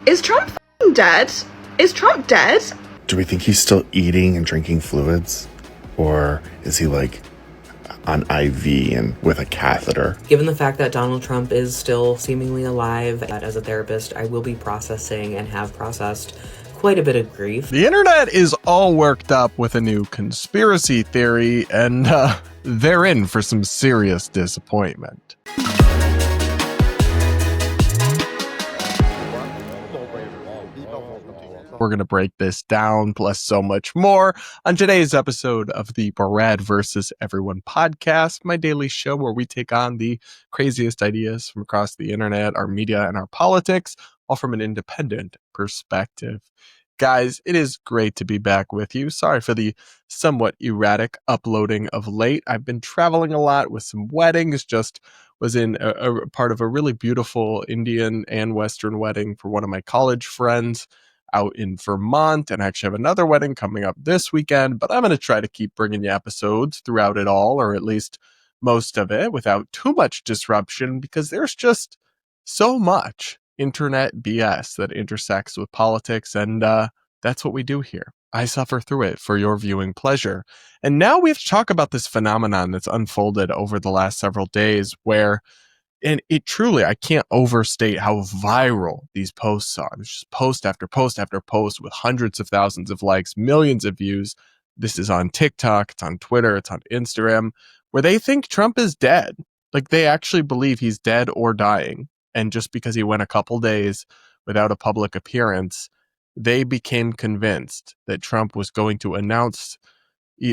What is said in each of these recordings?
Is Trump f***ing dead? Is Trump dead? Do we think he's still eating and drinking fluids? Or is he like on IV and with a catheter? Given the fact that Donald Trump is still seemingly alive, as a therapist, I will be processing and have processed quite a bit of grief. The internet is all worked up with a new conspiracy theory, and they're in for some serious disappointment. We're going to break this down, plus so much more, on today's episode of the Brad vs. Everyone podcast, my daily show where we take on the craziest ideas from across the internet, our media, and our politics, all from an independent perspective. Guys, it is great to be back with you. Sorry for the somewhat erratic uploading of late. I've been traveling a lot with some weddings, just was in a part of a really beautiful Indian and Western wedding for one of my college friends out in Vermont, and I actually have another wedding coming up this weekend, but I'm going to try to keep bringing you episodes throughout it all, or at least most of it, without too much disruption, because there's just so much internet BS that intersects with politics, and that's what we do here. I suffer through it for your viewing pleasure. And now we have to talk about this phenomenon that's unfolded over the last several days where, and it truly, I can't overstate how viral these posts are. It's just post after post after post with hundreds of thousands of likes, millions of views. This is on TikTok, it's on Twitter, it's on Instagram, where they think Trump is dead. Like, they actually believe he's dead or dying. And just because he went a couple days without a public appearance, they became convinced that Trump was going to announce,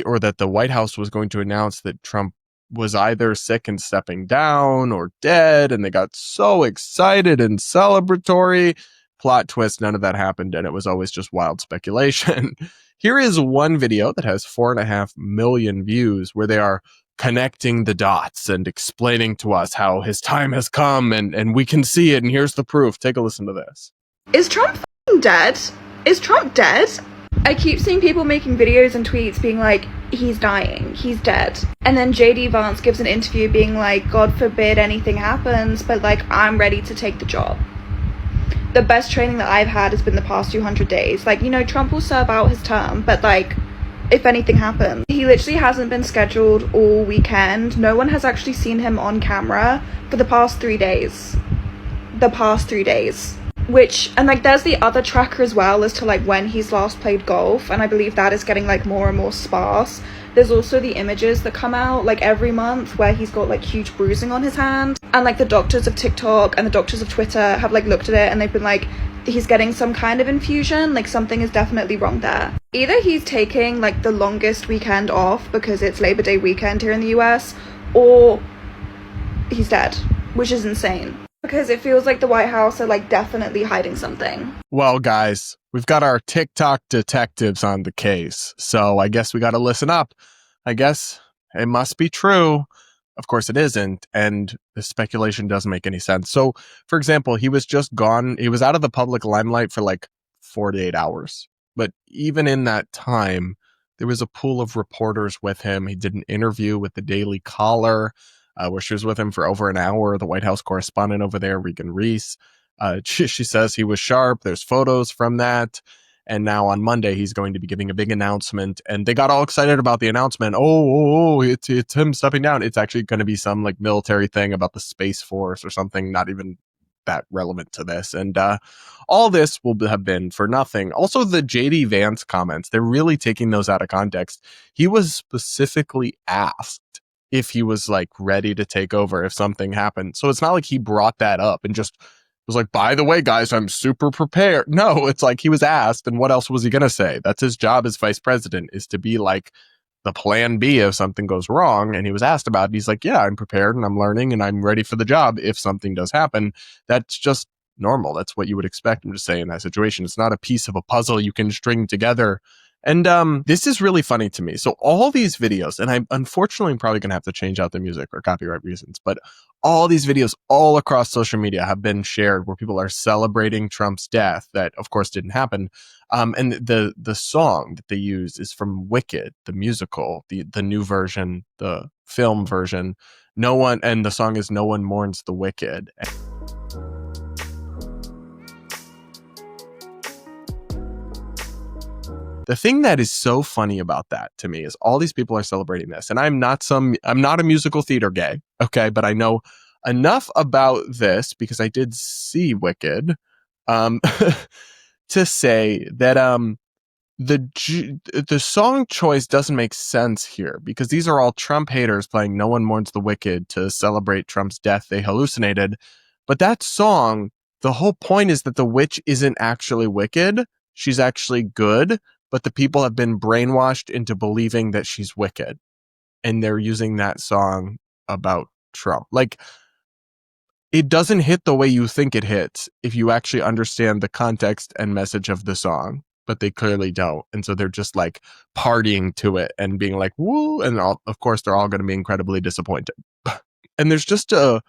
or that the White House was going to announce that Trump was either sick and stepping down or dead, and they got so excited and celebratory. Plot twist, none of that happened, and it was always just wild speculation. Here is one video that has 4.5 million views where they are connecting the dots and explaining to us how his time has come and we can see it, and here's the proof. Take a listen to this. Is Trump f***ing dead? Is Trump dead? I keep seeing people making videos and tweets being like, he's dying, he's dead. And then JD Vance gives an interview being like, God forbid anything happens, but like, I'm ready to take the job. The best training that I've had has been the past 200 days. Like, you know, Trump will serve out his term, but like, if anything happens. He literally hasn't been scheduled all weekend. No one has actually seen him on camera for the past 3 days. Which, and like, there's the other tracker as well as to like when he's last played golf, and I believe that is getting like more and more sparse. There's also the images that come out like every month where he's got like huge bruising on his hand, and like the doctors of TikTok and the doctors of Twitter have like looked at it and they've been like, he's getting some kind of infusion, like something is definitely wrong there. Either he's taking like the longest weekend off because it's Labor Day weekend here in the US, or he's dead, which is insane. Because it feels like the White House are like definitely hiding something. Well, guys, we've got our TikTok detectives on the case, so I guess we got to listen up. I guess it must be true. Of course it isn't, and the speculation doesn't make any sense. So, for example, he was just gone. He was out of the public limelight for like 48 hours. But even in that time, there was a pool of reporters with him. He did an interview with the Daily Caller, where she was with him for over an hour. The White House correspondent over there, Regan Reese, she says he was sharp. There's photos from that. And now on Monday, he's going to be giving a big announcement. And they got all excited about the announcement. It's him stepping down. It's actually going to be some like military thing about the Space Force or something, not even that relevant to this. And all this will have been for nothing. Also, the JD Vance comments, they're really taking those out of context. He was specifically asked if he was like ready to take over if something happened. So it's not like he brought that up and just was like, by the way, guys, I'm super prepared. No, it's like he was asked, and what else was he going to say? That's his job as vice president, is to be like the plan B if something goes wrong. And he was asked about it. He's like, yeah, I'm prepared and I'm learning and I'm ready for the job if something does happen. That's just normal. That's what you would expect him to say in that situation. It's not a piece of a puzzle you can string together. And this is really funny to me. So all these videos, and I'm unfortunately probably going to have to change out the music for copyright reasons, but all these videos all across social media have been shared where people are celebrating Trump's death. That, of course, didn't happen. And the song that they use is from Wicked, the musical, the new version, the film version. And the song is No One Mourns the Wicked. The thing that is so funny about that to me is all these people are celebrating this. And I'm not a musical theater gay, okay? But I know enough about this because I did see Wicked, um, to say that the song choice doesn't make sense here because these are all Trump haters playing No One Mourns the Wicked to celebrate Trump's death they hallucinated. But that song, the whole point is that the witch isn't actually wicked. She's actually good, but the people have been brainwashed into believing that she's wicked. And they're using that song about Trump. Like, it doesn't hit the way you think it hits if you actually understand the context and message of the song, but they clearly don't. And so they're just like partying to it and being like, woo. And of course, they're all going to be incredibly disappointed. And there's just a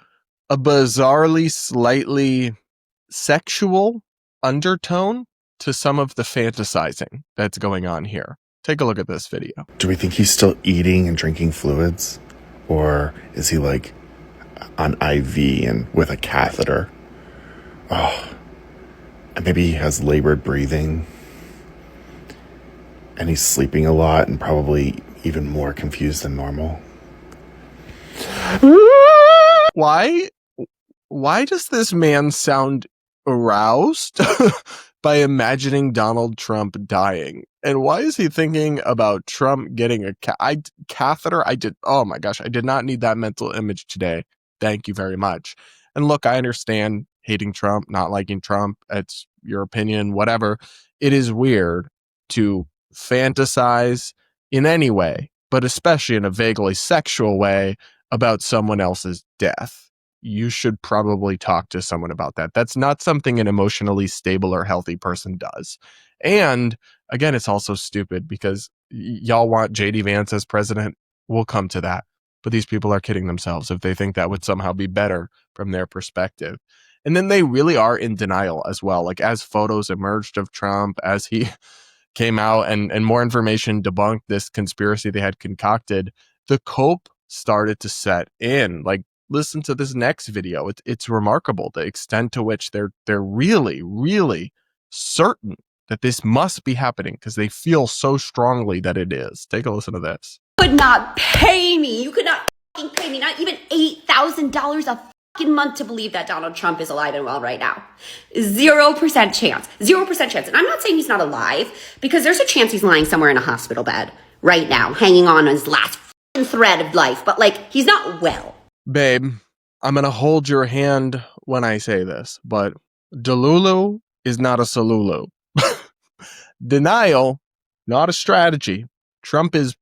bizarrely, slightly sexual undertone to some of the fantasizing that's going on here. Take a look at this video. Do we think he's still eating and drinking fluids? Or is he like on IV and with a catheter? Oh, and maybe he has labored breathing. And he's sleeping a lot and probably even more confused than normal. Why does this man sound aroused by imagining Donald Trump dying? And why is he thinking about Trump getting a catheter? Oh my gosh, I did not need that mental image today. Thank you very much. And look, I understand hating Trump, not liking Trump. It's your opinion, whatever. It is weird to fantasize in any way, but especially in a vaguely sexual way about someone else's death. You should probably talk to someone about that. That's not something an emotionally stable or healthy person does. And again, it's also stupid because y'all want JD Vance as president. We'll come to that. But these people are kidding themselves if they think that would somehow be better from their perspective. And then they really are in denial as well. Like as photos emerged of Trump, as he came out and more information debunked this conspiracy they had concocted, the cope started to set in. Like, listen to this next video. It's remarkable the extent to which they're really, really certain that this must be happening because they feel so strongly that it is. Take a listen to this. Could not pay me. You could not fucking pay me. Not even $8,000 a fucking month to believe that Donald Trump is alive and well right now. 0% chance. 0% chance. And I'm not saying he's not alive because there's a chance he's lying somewhere in a hospital bed right now, hanging on his last fucking thread of life. But like, he's not well. Babe, I'm going to hold your hand when I say this, but Delulu is not a Salulu. Denial, not a strategy. Trump is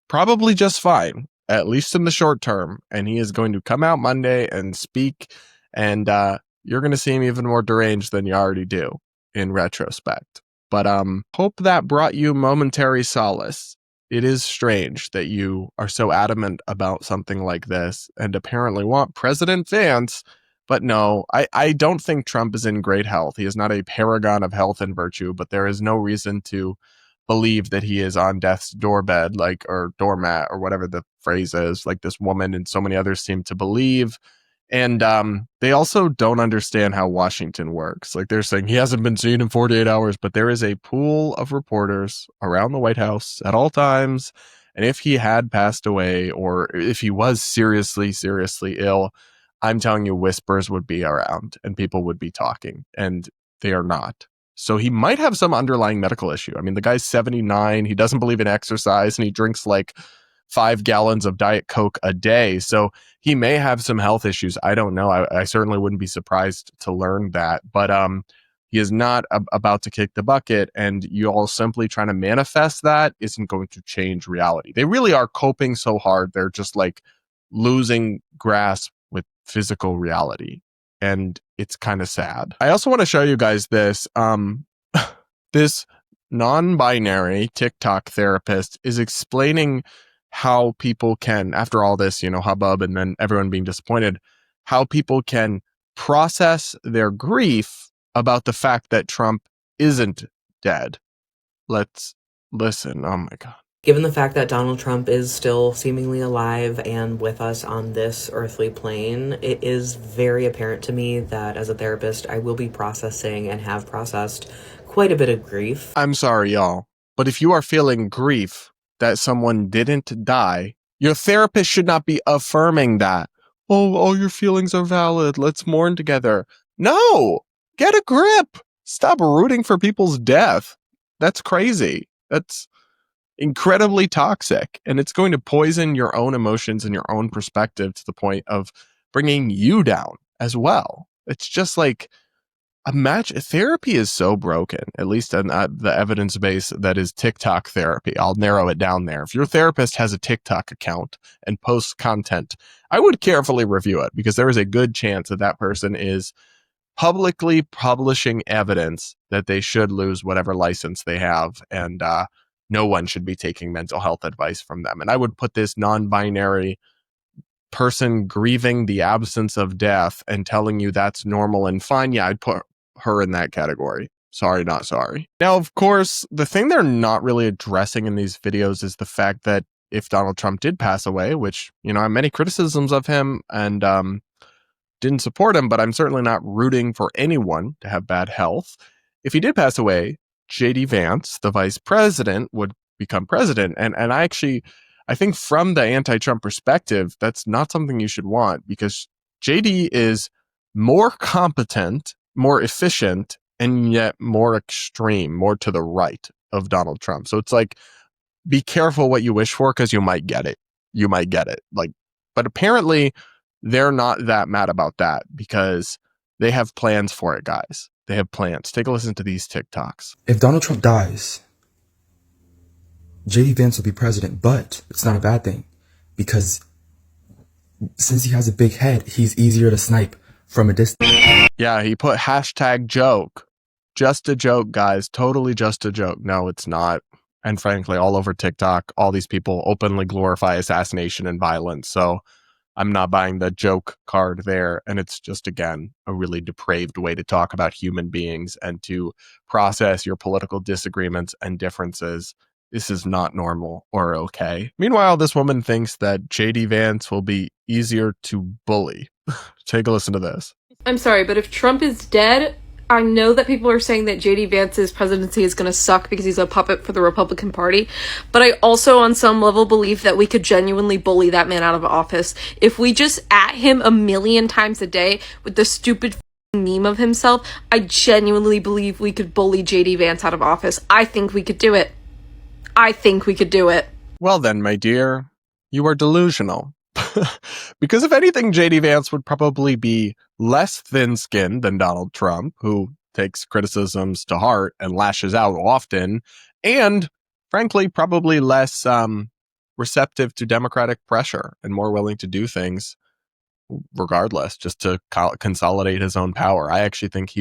probably just fine, at least in the short term, and he is going to come out Monday and speak, and you're going to see him even more deranged than you already do in retrospect. But hope that brought you momentary solace. It is strange that you are so adamant about something like this and apparently want President Vance. But no, I don't think Trump is in great health. He is not a paragon of health and virtue, but there is no reason to believe that he is on death's doorbed, or doormat, or whatever the phrase is, like this woman and so many others seem to believe. And they also don't understand how Washington works. Like they're saying he hasn't been seen in 48 hours, but there is a pool of reporters around the White House at all times. And if he had passed away or if he was seriously, seriously ill, I'm telling you, whispers would be around and people would be talking, and they are not. So he might have some underlying medical issue. I mean, the guy's 79. He doesn't believe in exercise and he drinks like 5 gallons of Diet Coke a day. So he may have some health issues. I don't know. I certainly wouldn't be surprised to learn that. But he is not about to kick the bucket. And you all simply trying to manifest that isn't going to change reality. They really are coping so hard. They're just like losing grasp with physical reality. And it's kind of sad. I also want to show you guys this. This non-binary TikTok therapist is explaining how people can, after all this, hubbub and then everyone being disappointed, how people can process their grief about the fact that Trump isn't dead. Let's listen. Oh my God. Given the fact that Donald Trump is still seemingly alive and with us on this earthly plane, it is very apparent to me that as a therapist, I will be processing and have processed quite a bit of grief. I'm sorry, y'all. But if you are feeling grief that someone didn't die, your therapist should not be affirming that. Oh, all your feelings are valid. Let's mourn together. No, get a grip. Stop rooting for people's death. That's crazy. That's incredibly toxic, and it's going to poison your own emotions and your own perspective to the point of bringing you down as well. It's just like therapy is so broken, at least on the evidence base that is TikTok therapy. I'll narrow it down there. If your therapist has a TikTok account and posts content, I would carefully review it, because there is a good chance that that person is publicly publishing evidence that they should lose whatever license they have, and no one should be taking mental health advice from them. And I would put this non-binary person grieving the absence of death and telling you that's normal and fine. Yeah, I'd put her in that category. Sorry, not sorry. Now, of course, the thing they're not really addressing in these videos is the fact that if Donald Trump did pass away, which, you know, I have many criticisms of him and didn't support him, but I'm certainly not rooting for anyone to have bad health. If he did pass away, J.D. Vance, the vice president, would become president. And I think from the anti-Trump perspective, that's not something you should want, because JD is more competent, more efficient, and yet more extreme, more to the right of Donald Trump. So it's like, be careful what you wish for, because you might get it. You might get it. But apparently they're not that mad about that, because they have plans for it, guys. They have plans. Take a listen to these TikToks. If Donald Trump dies, J.D. Vance will be president, but it's not a bad thing, because since he has a big head, he's easier to snipe from a distance. Yeah, he put hashtag joke. Just a joke, guys. Totally just a joke. No, it's not. And frankly, all over TikTok, all these people openly glorify assassination and violence. So I'm not buying the joke card there. And it's just, again, a really depraved way to talk about human beings and to process your political disagreements and differences. This is not normal or okay. Meanwhile, this woman thinks that J.D. Vance will be easier to bully. Take a listen to this. I'm sorry, but if Trump is dead, I know that people are saying that J.D. Vance's presidency is going to suck because he's a puppet for the Republican Party, but I also on some level believe that we could genuinely bully that man out of office. If we just at him a million times a day with the stupid meme of himself, I genuinely believe we could bully J.D. Vance out of office. I think we could do it. I think we could do it. Well then, my dear, you are delusional. Because if anything, J.D. Vance would probably be less thin-skinned than Donald Trump, who takes criticisms to heart and lashes out often, and frankly, probably less receptive to Democratic pressure and more willing to do things regardless, just to consolidate his own power. I actually think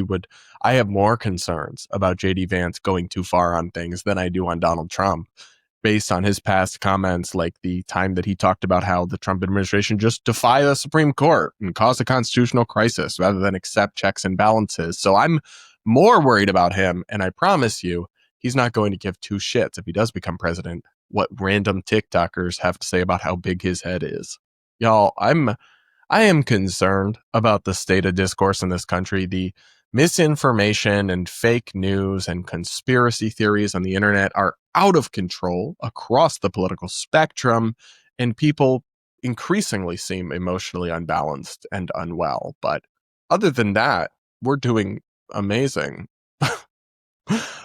I have more concerns about J.D. Vance going too far on things than I do on Donald Trump, based on his past comments, like the time that he talked about how the Trump administration just defy the Supreme Court and cause a constitutional crisis rather than accept checks and balances. So I'm more worried about him, and I promise you, he's not going to give two shits if he does become president what random TikTokers have to say about how big his head is. Y'all, I am concerned about the state of discourse in this country. The misinformation and fake news and conspiracy theories on the internet are out of control across the political spectrum, and people increasingly seem emotionally unbalanced and unwell. But other than that, we're doing amazing.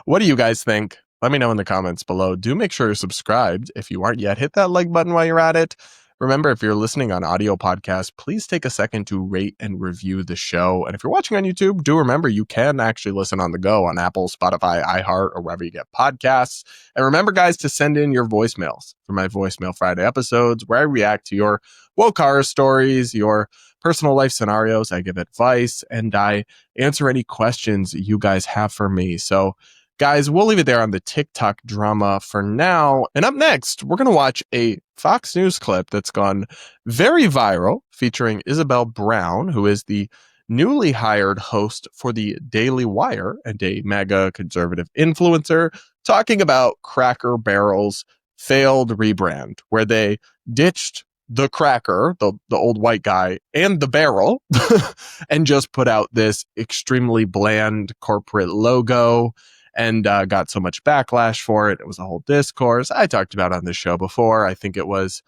What do you guys think? Let me know in the comments below. Do make sure you're subscribed. If you aren't yet, hit that like button while you're at it. Remember, if you're listening on audio podcasts, please take a second to rate and review the show. And if you're watching on YouTube, do remember you can actually listen on the go on Apple, Spotify, iHeart, or wherever you get podcasts. And remember, guys, to send in your voicemails for my Voicemail Friday episodes, where I react to your woke horror stories, your personal life scenarios. I give advice, and I answer any questions you guys have for me. So, guys, we'll leave it there on the TikTok drama for now. And up next, we're going to watch a Fox News clip that's gone very viral, featuring Isabel Brown, who is the newly hired host for the Daily Wire and a mega conservative influencer, talking about Cracker Barrel's failed rebrand, where they ditched the cracker, the old white guy, and the barrel, and just put out this extremely bland corporate logo and got so much backlash for it. It was a whole discourse. I talked about it on this show before. I think it was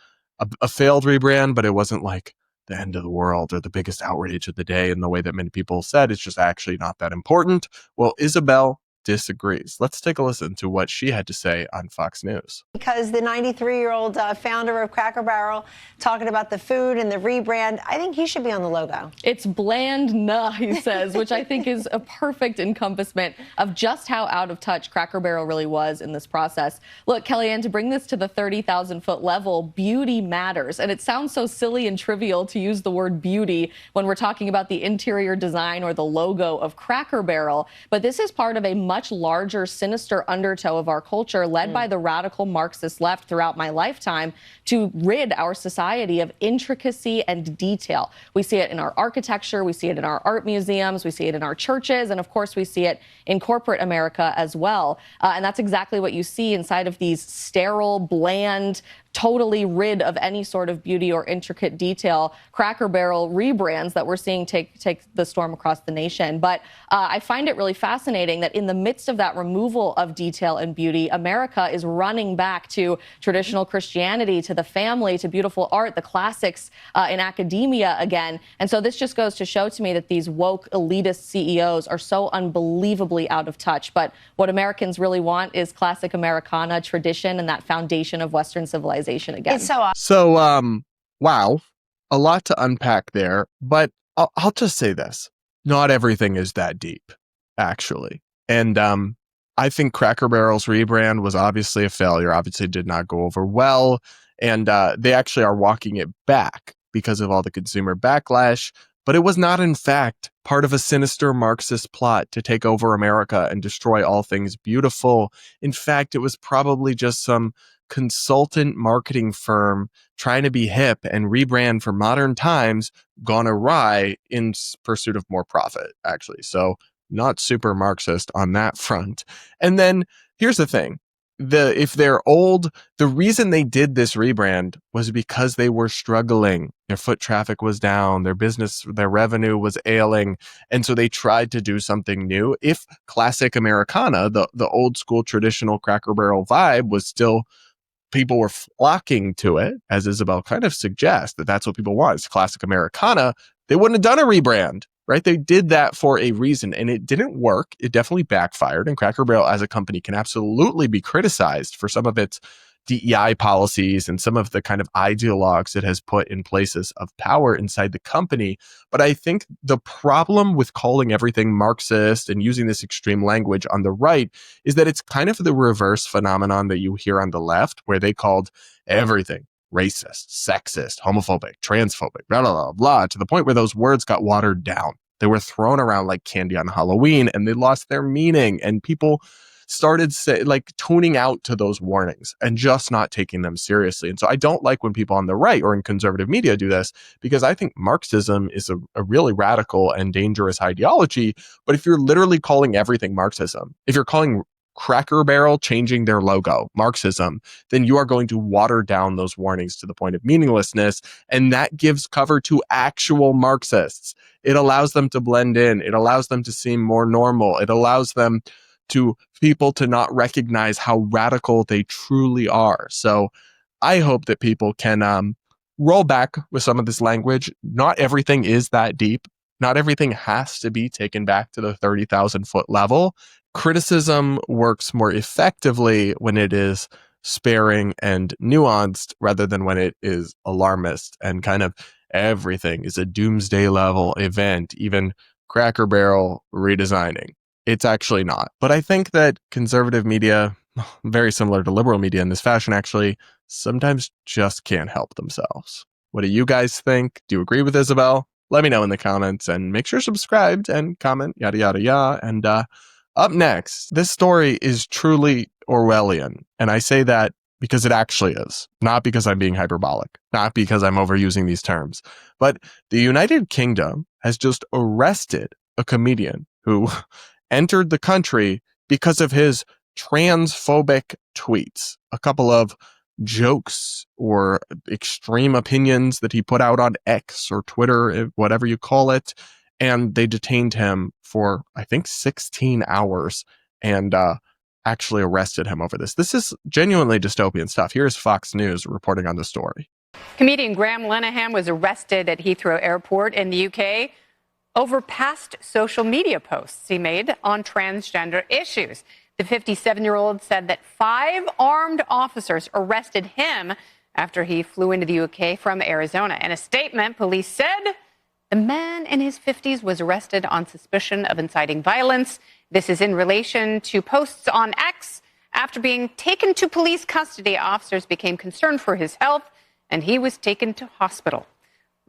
a failed rebrand, but it wasn't like the end of the world or the biggest outrage of the day in the way that many people said. It's just actually not that important. Well, Isabel disagrees. Let's take a listen to what she had to say on Fox News. Because the 93-year-old founder of Cracker Barrel talking about the food and the rebrand, I think he should be on the logo. It's bland, nah, he says, which I think is a perfect encompassment of just how out of touch Cracker Barrel really was in this process. Look, Kellyanne, to bring this to the 30,000-foot level, beauty matters. And it sounds so silly and trivial to use the word beauty when we're talking about the interior design or the logo of Cracker Barrel. But this is part of a much larger, sinister undertow of our culture led by the radical Marxist left throughout my lifetime to rid our society of intricacy and detail. We see it in our architecture, we see it in our art museums, we see it in our churches, and of course we see it in corporate America as well. And that's exactly what you see inside of these sterile, bland, totally rid of any sort of beauty or intricate detail Cracker Barrel rebrands that we're seeing take the storm across the nation. But I find it really fascinating that in the midst of that removal of detail and beauty, America is running back to traditional Christianity, to the family, to beautiful art, the classics in academia again. And so this just goes to show to me that these woke elitist CEOs are so unbelievably out of touch. But what Americans really want is classic Americana tradition and that foundation of Western civilization again. So, wow, a lot to unpack there, but I'll just say this. Not everything is that deep, actually. And I think Cracker Barrel's rebrand was obviously a failure, obviously did not go over well, and they actually are walking it back because of all the consumer backlash. But it was not, in fact, part of a sinister Marxist plot to take over America and destroy all things beautiful. In fact, it was probably just some consultant marketing firm trying to be hip and rebrand for modern times gone awry in pursuit of more profit, actually. So not super Marxist on that front. And then here's the thing. If they're old, the reason they did this rebrand was because they were struggling. Their foot traffic was down, their business, their revenue was ailing. And so they tried to do something new. If classic Americana, the old school traditional Cracker Barrel vibe was still, people were flocking to it, as Isabel kind of suggests, that that's what people want, is classic Americana, they wouldn't have done a rebrand, right? They did that for a reason, and it didn't work. It definitely backfired, and Cracker Barrel as a company can absolutely be criticized for some of its DEI policies and some of the kind of ideologues it has put in places of power inside the company. But I think the problem with calling everything Marxist and using this extreme language on the right is that it's kind of the reverse phenomenon that you hear on the left, where they called everything racist, sexist, homophobic, transphobic, blah, blah, blah, blah, to the point where those words got watered down. They were thrown around like candy on Halloween, and they lost their meaning, and people started tuning out to those warnings and just not taking them seriously. And so I don't like when people on the right or in conservative media do this, because I think Marxism is a really radical and dangerous ideology. But if you're literally calling everything Marxism, if you're calling Cracker Barrel changing their logo Marxism, then you are going to water down those warnings to the point of meaninglessness. And that gives cover to actual Marxists. It allows them to blend in. It allows them to seem more normal. It allows them to people to not recognize how radical they truly are. So I hope that people can roll back with some of this language. Not everything is that deep. Not everything has to be taken back to the 30,000 foot level. Criticism works more effectively when it is sparing and nuanced rather than when it is alarmist and kind of everything is a doomsday level event, even Cracker Barrel redesigning. It's actually not. But I think that conservative media, very similar to liberal media in this fashion, actually sometimes just can't help themselves. What do you guys think? Do you agree with Isabel? Let me know in the comments, and make sure you're subscribed and comment, yada, yada, yada. And up next, this story is truly Orwellian. And I say that because it actually is, not because I'm being hyperbolic, not because I'm overusing these terms. But the United Kingdom has just arrested a comedian who entered the country because of his transphobic tweets. A couple of jokes or extreme opinions that he put out on X or Twitter, whatever you call it. And they detained him for, I think, 16 hours and actually arrested him over this. This is genuinely dystopian stuff. Here's Fox News reporting on the story. Comedian Graham Linehan was arrested at Heathrow Airport in the UK over past social media posts he made on transgender issues. The 57-year-old said that 5 armed officers arrested him after he flew into the UK from Arizona. In a statement, police said the man in his 50s was arrested on suspicion of inciting violence. This is in relation to posts on X. After being taken to police custody, officers became concerned for his health, and he was taken to hospital.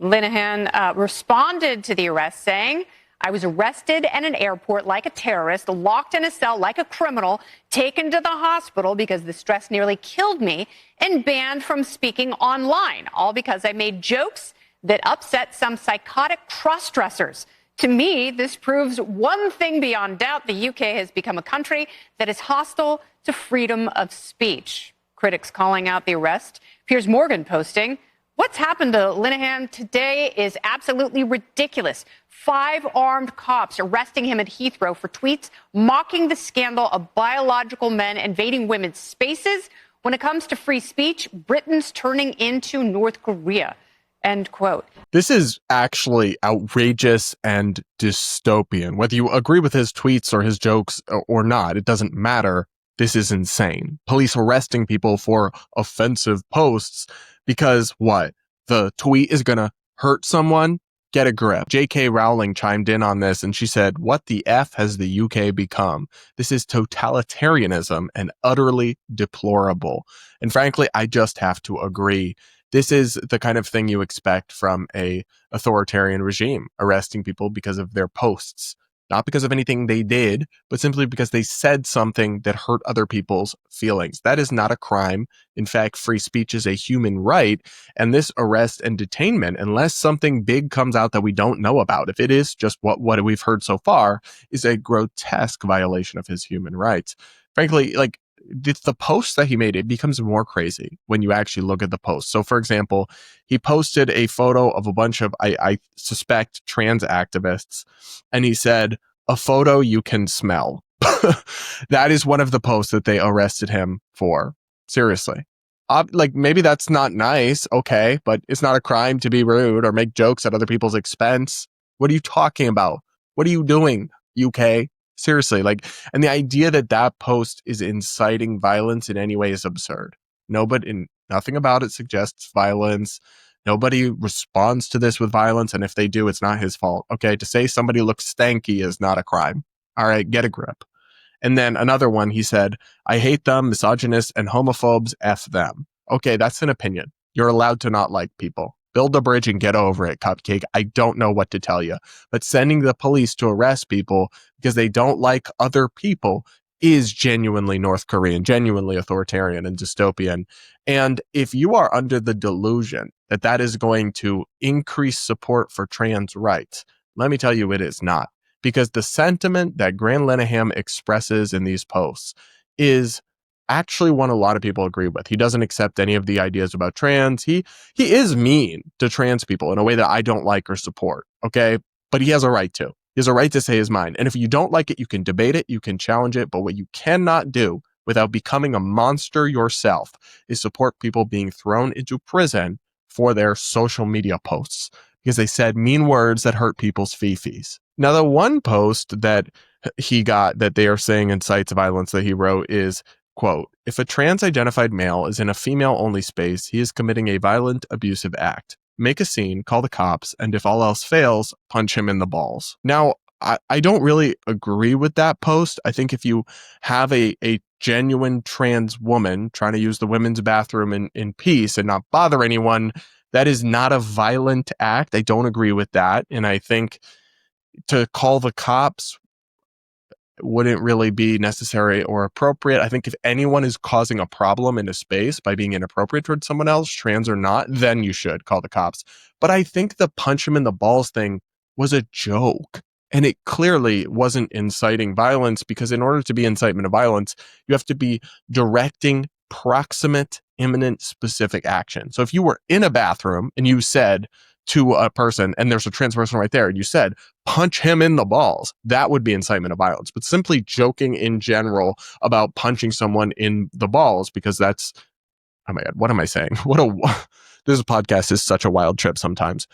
Linehan responded to the arrest saying, I was arrested at an airport like a terrorist, locked in a cell like a criminal, taken to the hospital because the stress nearly killed me, and banned from speaking online, all because I made jokes that upset some psychotic cross-dressers. To me, this proves one thing beyond doubt. The UK has become a country that is hostile to freedom of speech. Critics calling out the arrest. Piers Morgan posting, what's happened to Linehan today is absolutely ridiculous. 5 armed cops arresting him at Heathrow for tweets mocking the scandal of biological men invading women's spaces. When it comes to free speech, Britain's turning into North Korea. End quote. This is actually outrageous and dystopian. Whether you agree with his tweets or his jokes or not, it doesn't matter. This is insane. Police arresting people for offensive posts because what? The tweet is going to hurt someone? Get a grip. J.K. Rowling chimed in on this and she said, what the F has the UK become? This is totalitarianism and utterly deplorable. And frankly, I just have to agree. This is the kind of thing you expect from a authoritarian regime, arresting people because of their posts. Not because of anything they did, but simply because they said something that hurt other people's feelings. That is not a crime. In fact, free speech is a human right. And this arrest and detainment, unless something big comes out that we don't know about, if it is just what we've heard so far, is a grotesque violation of his human rights. Frankly, like, the posts that he made, it becomes more crazy when you actually look at the post. So, for example, he posted a photo of a bunch of, I suspect, trans activists, and he said, a photo you can smell. That is one of the posts that they arrested him for. Seriously. Like, maybe that's not nice, okay, but it's not a crime to be rude or make jokes at other people's expense. What are you talking about? What are you doing, UK? Seriously, like, and the idea that that post is inciting violence in any way is absurd. Nothing about it suggests violence. Nobody responds to this with violence, and if they do, it's not his fault. Okay, to say somebody looks stanky is not a crime. All right, get a grip. And then another one, he said, I hate them, misogynists and homophobes, F them. Okay, that's an opinion. You're allowed to not like people. Build a bridge and get over it, Cupcake. I don't know what to tell you. But sending the police to arrest people because they don't like other people is genuinely North Korean, genuinely authoritarian and dystopian. And if you are under the delusion that that is going to increase support for trans rights, let me tell you it is not. Because the sentiment that Graham Linehan expresses in these posts is actually one a lot of people agree with. He doesn't accept any of the ideas about trans. He is mean to trans people in a way that I don't like or support, okay? But he has a right to. He has a right to say his mind. And if you don't like it, you can debate it, you can challenge it, but what you cannot do without becoming a monster yourself is support people being thrown into prison for their social media posts because they said mean words that hurt people's fifis. Now, the one post that he got that they are saying incites violence that he wrote is, quote, if a trans-identified male is in a female-only space, he is committing a violent, abusive act. Make a scene, call the cops, and if all else fails, punch him in the balls. Now, I don't really agree with that post. I think if you have a genuine trans woman trying to use the women's bathroom in peace and not bother anyone, that is not a violent act. I don't agree with that. And I think to call the cops wouldn't really be necessary or appropriate. I think if anyone is causing a problem in a space by being inappropriate towards someone else, trans or not, then you should call the cops. But I think the punch him in the balls thing was a joke. And it clearly wasn't inciting violence because in order to be incitement of violence, you have to be directing proximate, imminent, specific action. So if you were in a bathroom and you said, to a person and there's a trans person right there and you said, punch him in the balls, that would be incitement of violence. But simply joking in general about punching someone in the balls, because that's, oh my God, what am I saying? This podcast is such a wild trip sometimes.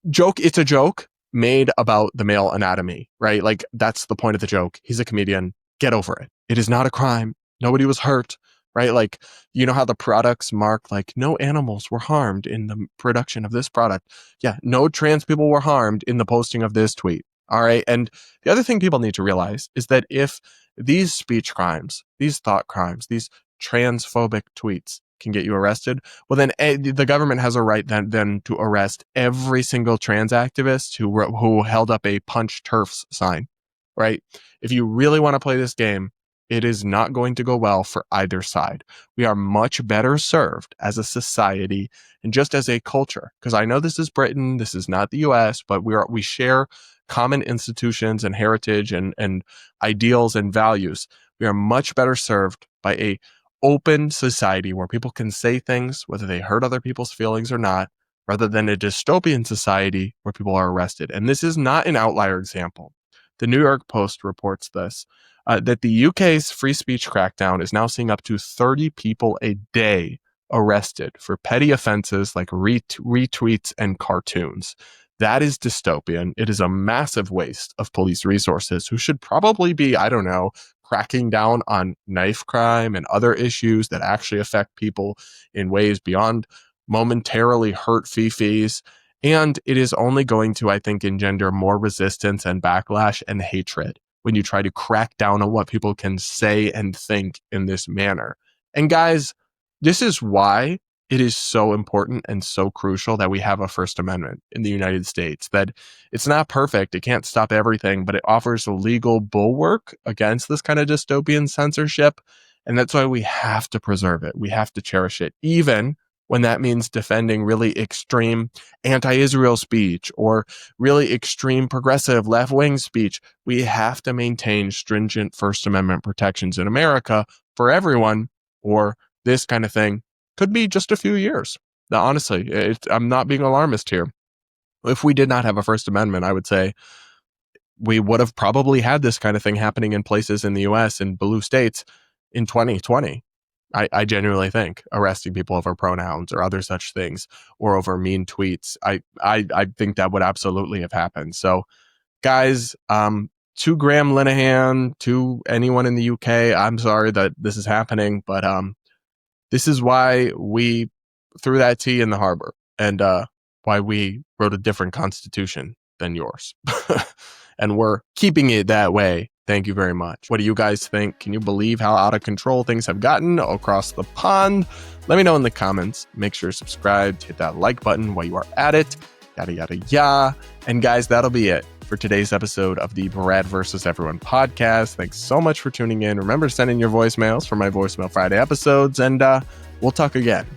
It's a joke made about the male anatomy, right? Like, that's the point of the joke. He's a comedian. Get over it. It is not a crime. Nobody was hurt, right? Like, you know how the products mark, like, no animals were harmed in the production of this product. Yeah, no trans people were harmed in the posting of this tweet. All right. And the other thing people need to realize is that if these speech crimes, these thought crimes, these transphobic tweets can get you arrested, well, then the government has a right then to arrest every single trans activist who held up a punch TERFs sign, right? If you really want to play this game, it is not going to go well for either side. We are much better served as a society and just as a culture, because I know this is Britain, this is not the US, but we share common institutions and heritage and ideals and values. We are much better served by a open society where people can say things, whether they hurt other people's feelings or not, rather than a dystopian society where people are arrested. And this is not an outlier example. The New York Post reports this, that the UK's free speech crackdown is now seeing up to 30 people a day arrested for petty offenses like retweets and cartoons. That is dystopian. It is a massive waste of police resources who should probably be, I don't know, cracking down on knife crime and other issues that actually affect people in ways beyond momentarily hurt fifis. And it is only going to, I think, engender more resistance and backlash and hatred when you try to crack down on what people can say and think in this manner. And guys, this is why it is so important and so crucial that we have a First Amendment in the United States, that it's not perfect, it can't stop everything, but it offers a legal bulwark against this kind of dystopian censorship. And that's why we have to preserve it. We have to cherish it, even when that means defending really extreme anti-Israel speech or really extreme progressive left-wing speech. We have to maintain stringent First Amendment protections in America for everyone, or this kind of thing could be just a few years. Now, honestly, I'm not being alarmist here. If we did not have a First Amendment, I would say we would have probably had this kind of thing happening in places in the US, in blue states, in 2020. I genuinely think arresting people over pronouns or other such things, or over mean tweets. I think that would absolutely have happened. So, guys, to Graham Linehan, to anyone in the UK, I'm sorry that this is happening, but this is why we threw that tea in the harbor, and why we wrote a different constitution than yours. And we're keeping it that way. Thank you very much. What do you guys think? Can you believe how out of control things have gotten across the pond? Let me know in the comments. Make sure to subscribe, hit that like button while you are at it. Yada, yada, yada. And guys, that'll be it for today's episode of the Brad vs. Everyone podcast. Thanks so much for tuning in. Remember to send in your voicemails for my Voicemail Friday episodes, and we'll talk again.